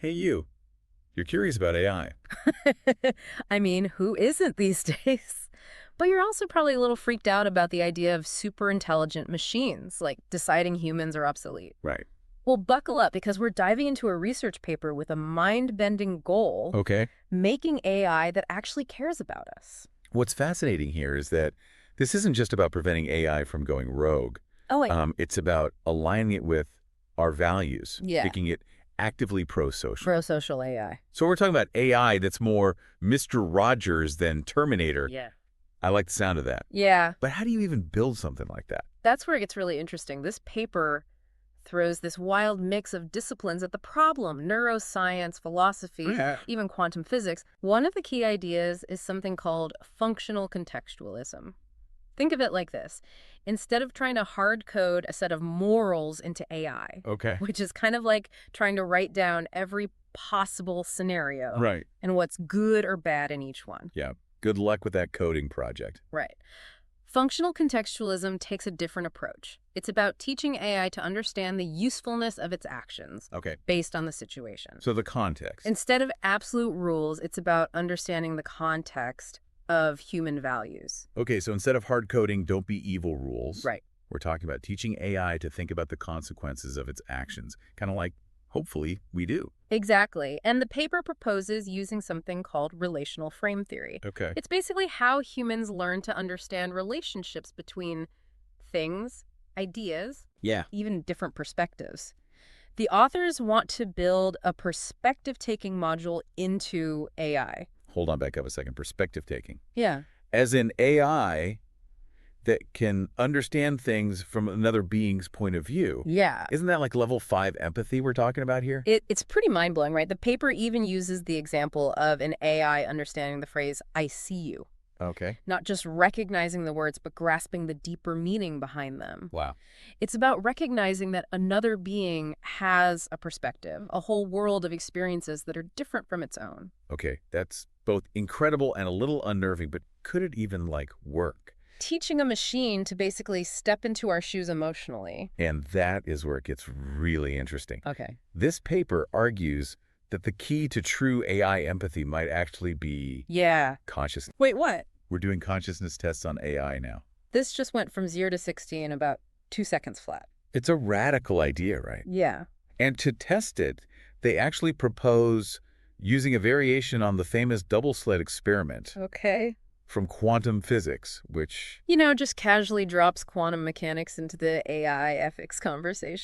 Hey, you. You're curious about AI. I mean, who isn't these days? But you're also probably a little freaked out about the idea of super intelligent machines, like deciding humans are obsolete. Right. Well, buckle up because we're diving into a research paper with a mind-bending goal, Okay. making AI that actually cares about us. What's fascinating here is that this isn't just about preventing AI from going rogue. Oh, wait. It's about aligning it with our values, Yeah, making it actively pro-social. prosocial AI. So we're talking about AI that's more Mr. Rogers than Terminator. Yeah. I like the sound of that. Yeah, But how do you even build something like that? that's where it gets really interesting. This paper throws this wild mix of disciplines at the problem: neuroscience, philosophy, Yeah. even quantum physics. One of the key ideas is something called functional contextualism. Think of it like this. Instead of trying to hard code a set of morals into AI, Okay. which is kind of like trying to write down every possible scenario Right. and what's good or bad in each one. Yeah. Good luck with that coding project. Right. Functional contextualism takes a different approach. It's about teaching AI to understand the usefulness of its actions Okay. based on the situation. So the context. Instead of absolute rules, it's about understanding the context of human values. Okay, so instead of hard coding, don't be evil rules. Right. We're talking about teaching AI to think about the consequences of its actions, kind of like, hopefully, we do. Exactly. And the paper proposes using something called relational frame theory. Okay. It's basically how humans learn to understand relationships between things, ideas, Yeah. even different perspectives. The authors want to build a perspective-taking module into AI. Hold on, back up a second. Perspective taking. Yeah. As in AI that can understand things from another being's point of view. Yeah. Isn't that like level 5 empathy we're talking about here? It's pretty mind-blowing, right? The paper even uses the example of an AI understanding the phrase, "I see you." Okay. Not just recognizing the words, but grasping the deeper meaning behind them. Wow. It's about recognizing that another being has a perspective, a whole world of experiences that are different from its own. Okay, that's both incredible and a little unnerving, but could it even, like, work? Teaching a machine to basically step into our shoes emotionally. And that is where it gets really interesting. Okay. This paper argues that the key to true AI empathy might actually be Yeah. consciousness. Wait, what? We're doing consciousness tests on AI now. This just went from 0 to 60 in about 2 seconds flat. It's a radical idea, right? Yeah. And to test it, they actually propose using a variation on the famous double slit experiment Okay. from quantum physics, which Just casually drops quantum mechanics into the AI ethics conversation.